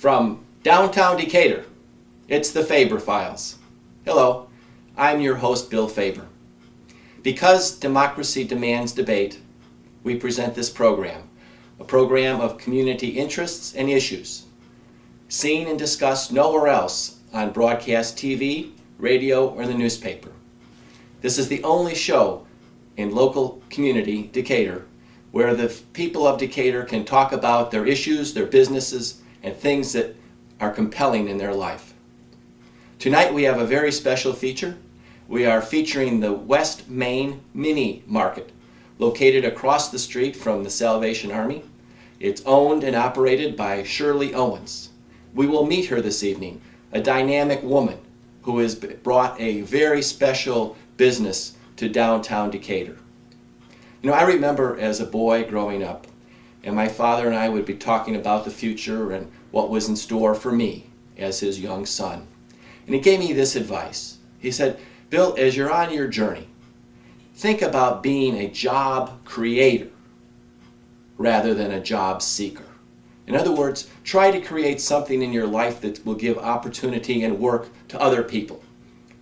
From downtown Decatur, it's the Faber Files. Hello, I'm your host, Bill Faber. Because democracy demands debate, we present this program, a program of community interests and issues, seen and discussed nowhere else on broadcast TV, radio, or the newspaper. This is the only show in local community, Decatur, where the people of Decatur can talk about their issues, their businesses, and things that are compelling in their life. Tonight we have a very special feature. We are featuring the West Main Mini Market, located across the street from the Salvation Army. It's owned and operated by Shirley Owens. We will meet her this evening, a dynamic woman who has brought a very special business to downtown Decatur. You know, I remember as a boy growing up, and my father and I would be talking about the future and what was in store for me as his young son. And he gave me this advice. He said, Bill, as you're on your journey, think about being a job creator rather than a job seeker. In other words, try to create something in your life that will give opportunity and work to other people.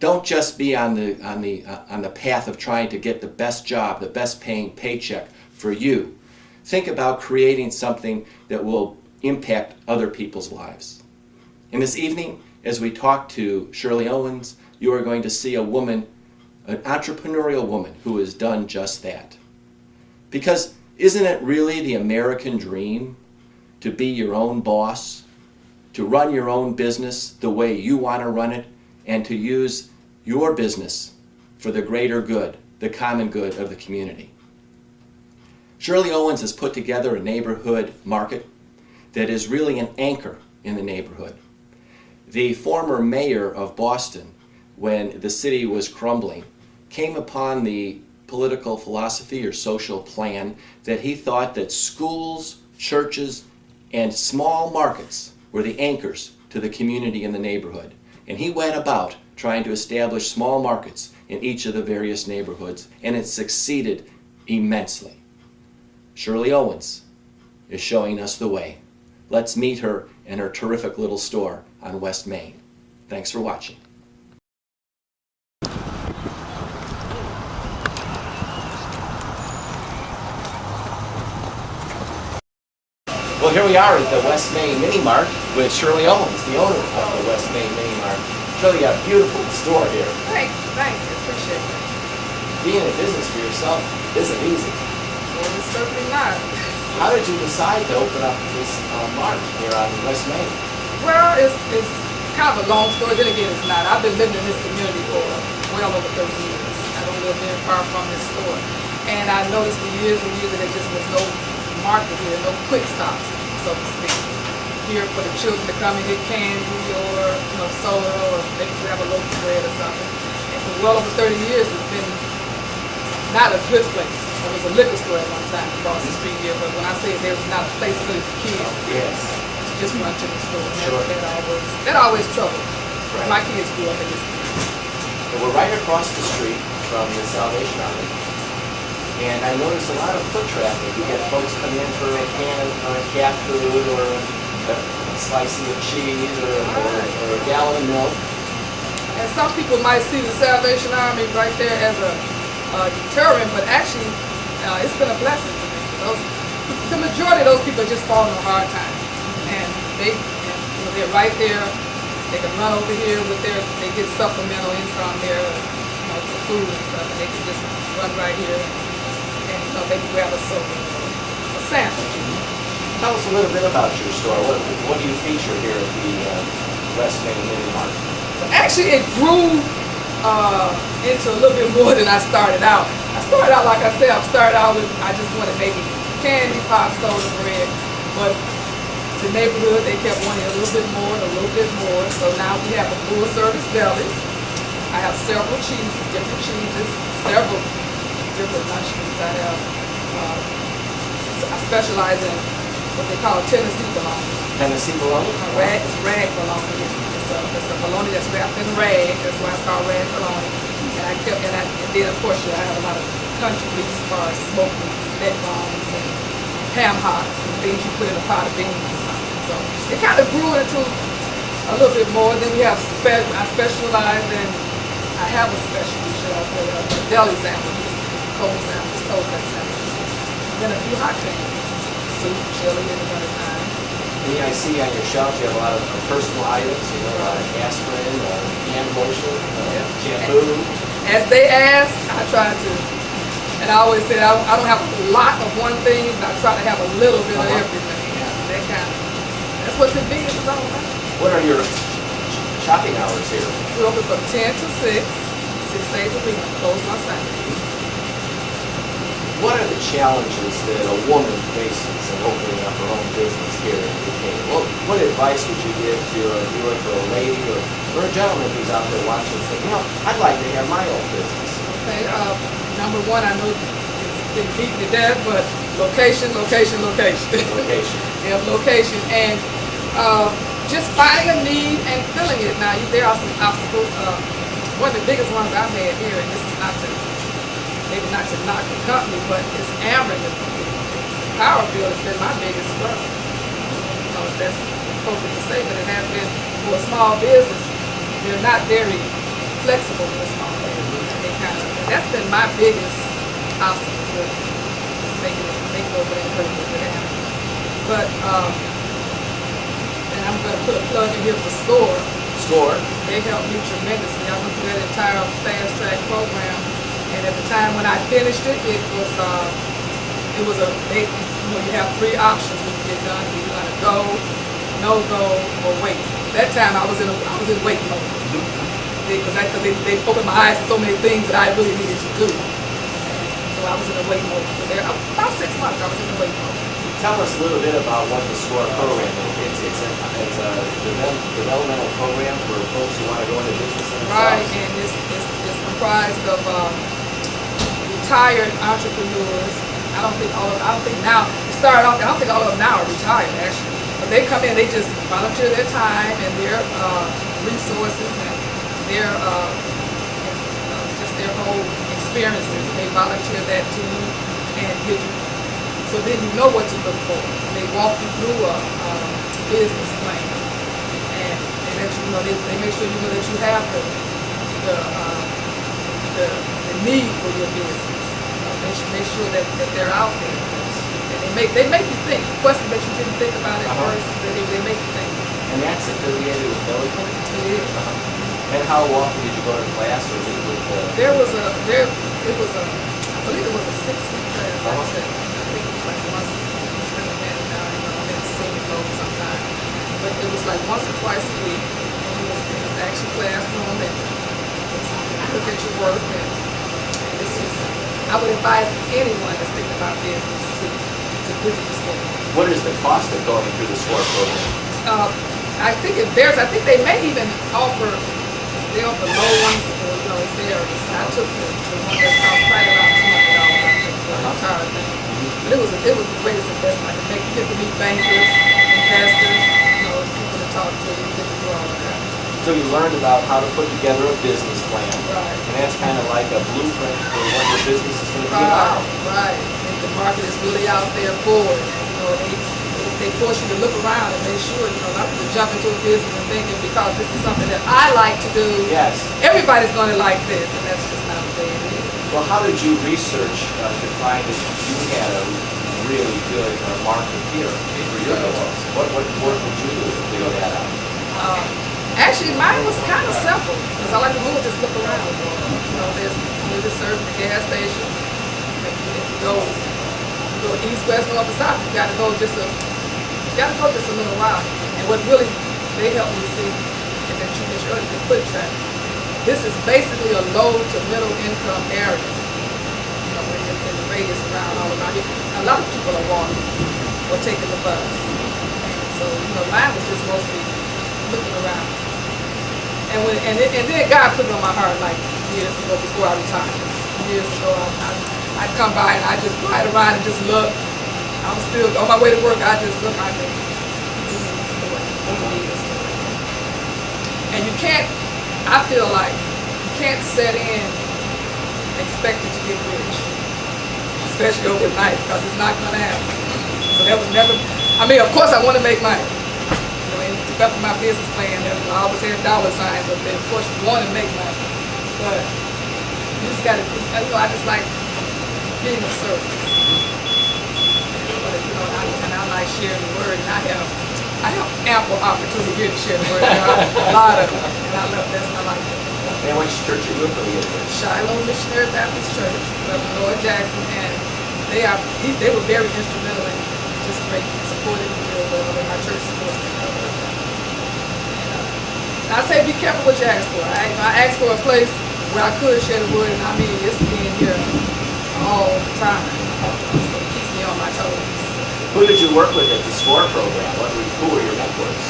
Don't just be on the path of trying to get the best job, the best paying paycheck for you. Think about creating something that will impact other people's lives. And this evening, as we talk to Shirley Owens, you are going to see a woman, an entrepreneurial woman, who has done just that. Because isn't it really the American dream to be your own boss, to run your own business the way you want to run it, and to use your business for the greater good, the common good of the community? Shirley Owens has put together a neighborhood market that is really an anchor in the neighborhood. The former mayor of Boston, when the city was crumbling, came upon the political philosophy or social plan that he thought that schools, churches, and small markets were the anchors to the community in the neighborhood. And he went about trying to establish small markets in each of the various neighborhoods, and it succeeded immensely. Shirley Owens is showing us the way. Let's meet her in her terrific little store on West Main. Thanks for watching. Well, here we are at the West Main Mini Mart with Shirley Owens, the owner of the West Main Mini Mart. Shirley, you have a beautiful store here. Thank you. Appreciate it. Being in business for yourself isn't easy. Well, it's certainly not. How did you decide to open up this mart here on West Main? Well, it's kind of a long story. Then again, it's not. I've been living in this community for well over 30 years. I don't live very far from this store. And I noticed for years and years that there just was no market here, no quick stops, so to speak. Here for the children to come and get candy or soda, or maybe grab a loaf of bread or something. And for well over 30 years, it's been not a good place. There was a liquor store at one time across the street here, but when I say there's not a place really for kids, yes, just run to the store. Sure. That always troubled. Right. My kids grew up in this community. And we're right across the street from the Salvation Army. And I noticed a lot of foot traffic. You get folks come in for a can of cat food or a slice of cheese or a gallon of milk. And some people might see the Salvation Army right there as a deterrent, but actually it's been a blessing to me. The majority of those people are just falling on hard times. And they're right there. They can run over here with they get supplemental income there, for food and stuff, and they can just run right here and they can grab a soda or a sandwich. Tell us a little bit about your store. What do you feature here at the West Main Mini Mart? Well, actually, it grew into a little bit more than I started out. I started out, like I said, I just wanted maybe candy, pop, soda, bread, but the neighborhood, they kept wanting a little bit more and a little bit more, so now we have a full service deli. I have several cheeses, different cheeses, several different lunch meats. I specialize in what they call Tennessee bologna. Tennessee bologna? It's rag bologna. It's a bologna that's wrapped in rag. That's why it's called rag bologna. And then of course I have a lot of country meats as far as smoked meats, neck bones, and ham hocks, and things you put in a pot of beans. So it kind of grew into a little bit more. Then we have I specialize in, I have a specialty, should I say, a deli sandwiches, cold sandwiches, cold cut sandwiches. Then a few hot things, soup, chili in the wintertime. And I see on your shelf you have a lot of personal items, you know, aspirin, hand lotion, shampoo. As they ask, I try to. And I always say I don't have a lot of one thing, but I try to have a little bit of everything. That kind of, that's what convenience is all about. What are your shopping hours here? We open from 10 to 6, 6 days a week, closed on Sundays. What are the challenges that a woman faces in opening up her own business here in Decatur? What advice would you give to for a lady or a gentleman who's out there watching and saying, you know, I'd like to have my own business? Okay, number one, I know it's been beaten to death, but location, location, location. Location. Yeah, location. And just finding a need and filling it. Now, there are some obstacles. One of the biggest ones I've had here, and this is not to, maybe not to knock the company, but it's Ameren. The power bill has been my biggest struggle. You know, that's appropriate to say, but it has been for a small business. They're not very flexible for a small business. That's been my biggest obstacle with making over that purpose with Ameren. But and I'm going to put a plug in here for SCORE. SCORE. They helped me tremendously. I went through that entire fast track program, and at the time when I finished it, it was you have 3 options when you get done. You're going to go, no go, or wait. That time I was in wait mode because they opened my eyes to so many things that I really needed to do. So I was in the wait mode for there. About 6 months I was in the wait mode. Tell us a little bit about what the SCORE program is. It's a developmental program for folks who want to go into business themselves. Right, and it's comprised of retired entrepreneurs. I don't think now, it started off, I don't think all of them now are retired actually. But they come in, they just volunteer their time and their resources and their just their whole experiences. They volunteer that to you and give you. So then you know what to look for. They walk you through a business plan, and they let you know. They make sure you know that you have the need for your business. They should make sure that they're out there, and they make you think. Questions that you didn't think about at first, they make you think. And that's affiliated with Military? It is. And how often did you go to class, or was it with I believe it was a 6-week class. But it was like once or twice a week, and it was actually classroom, and look at your work, and it's just, I would advise anyone that's thinking about business to visit the school. What is the cost of going through the SCORE program? I think it varies. I think they may even offer low ones, or it varies. I took the one that cost right around $200. I took the entire thing. But it was the greatest investment I could make. You get to meet bankers, investors, people to talk to, you get to do all of that. So you learned about how to put together a business plan. Right. And that's kind of like a blueprint for what your business is going to be about. Right. And the market is really out there for it. And, they force you to look around and make sure, a lot of people jump into a business and thinking because this is something that I like to do. Yes. Everybody's going to like this, and that's just not the way it is. Well, how did you research to find that you had a really good market here for your business? What work did you do to figure that out? Actually, mine was kind of simple because I like to move, just look around. There's serving the gas station. If you go east, west, north, or south, you got to go just a little while. And what really they helped me see, and that you mentioned earlier, the foot traffic. This is basically a low to middle income area. In the radius around all around here. A lot of people are walking or taking the bus. And so, mine was just mostly looking around. And then God put it on my heart like years ago before I retired. Years ago, I'd come by and I'd just ride around and just look. I was still on my way to work. I just look. I said, and you can't. I feel like you can't set in expecting to get rich, especially overnight, because it's not going to happen. So that was never. Of course, I want to make money, develop my business plan, and I always had dollar signs up there. Of course, you want to make money, but you just got to, I just like being of service. But, and I like sharing the word, and I have ample opportunity here to share the word. A lot of it, and I love that's my life. And which church are you affiliated with? Shiloh Missionary Baptist Church, Lord Jackson, and they were very instrumental in just supporting me real well, and my church supports me real well. And I say be careful what you ask for. I asked for a place where I could share the word, and I mean it's being here all the time. So it keeps me on my toes. Who did you work with at the SCORE program? Who were your mentors?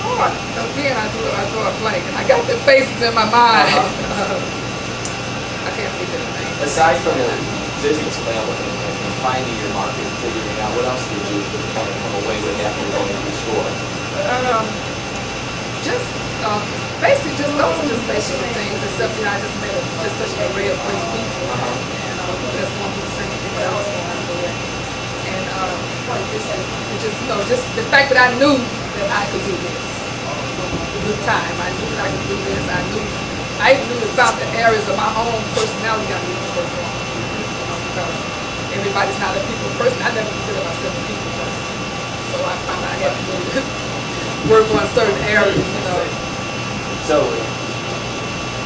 Again, I draw a blank, and I got their faces in my mind. I can't think of the name. Aside from the business plan and finding your market and figuring out, what else did you kind of come away with after going to the store? Basically those are just basic things, except I just made just such an array of great people, and that's one of the same thing that I was going to do. And just the fact that I knew that I could do this. Good time. I knew that I could do this. I even knew about the areas of my own personality I needed to work on. Because everybody's not a people person. I never consider myself a people person. So I found I had to really work on certain areas, So,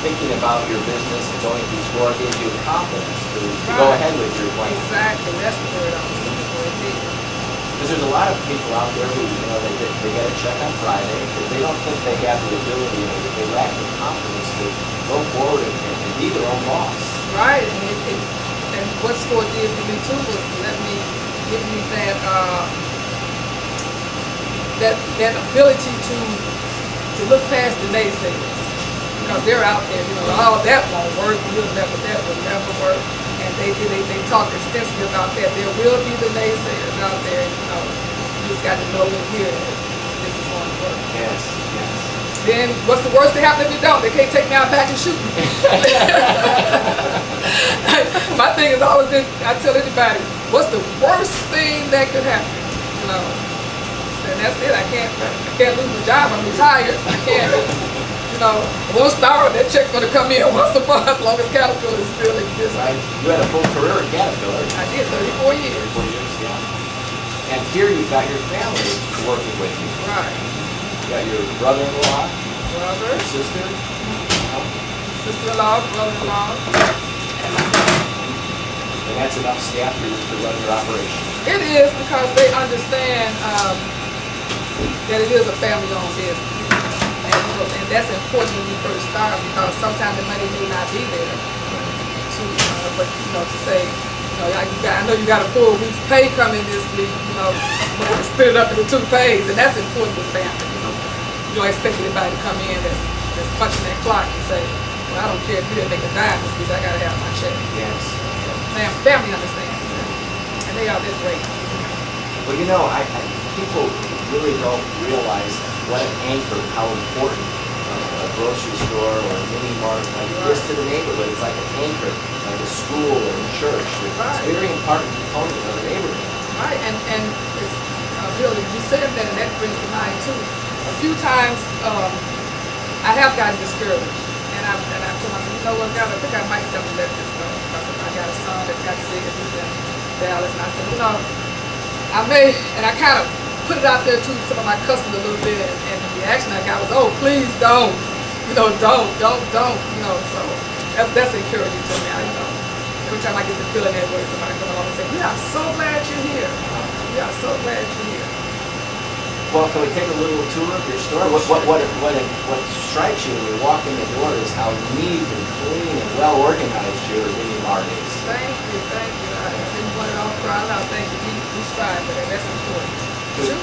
thinking about your business and going through SCORE gave you confidence to go ahead with your plan. Exactly. That's the word I was looking for. Because there's a lot of people out there who, they get a check on Friday, but they don't think they have the ability, or they lack the confidence to go forward and be their own boss. Right, and what SCORE did for me too was give me that ability to look past the naysayers. Because they're out there, oh, that won't work, that will never work. And they talk extensively about that. There will be the naysayers out there, you just got to know in here that this is going to work. Yes. Then what's the worst that happen if you don't? They can't take me out back and shoot me. My thing is always this, I tell anybody, what's the worst thing that could happen? And that's it. I can't lose my job. I'm retired. I can't. I won't starve. That check's going to come in once a month as long as Caterpillar still exists. Right. You had a full career at Caterpillar. I did, 34 years. 34 years, yeah. And here you've got your family working with you. Right. You got your brother-in-law, your sister, sister-in-law, brother-in-law, and my mom. And that's enough staff for you to run your operation. It is, because they understand that it is a family-owned business. And that's important when you first start, because sometimes the money may not be there to say, I know you got a full week's pay coming this week, but to split it up into 2 pays, and that's important with family. You don't expect anybody to come in that's punching that clock and say, well, I don't care if you didn't make a dime this week, I got to have my check. Yes. Family understands that, and they're great. Well, people really don't realize what an anchor, how important a grocery store or a mini mart is to the neighborhood. It's like an anchor, like a school or a church. It's a very important component of the neighborhood. Right, and it's really, you said that, and that brings to mind too. A few times I have gotten discouraged, and I told myself, what, God, I think I might have to let this go. I got a son that's got sick and he's in Dallas, and I said, I may, and I kind of put it out there to some of my customers a little bit, and the reaction I got was, oh, please don't, don't, so that's encouraging to me. Every time I get the feeling that way, somebody come along and say, we are so glad you're here. We are so glad you're here. Well, can we take a little tour of your store? What strikes you when you walk in the door is how neat and clean and well organized your mini mart is. Thank you. I didn't want it all crying out. Thank you. We strive for that. That's important. Sure.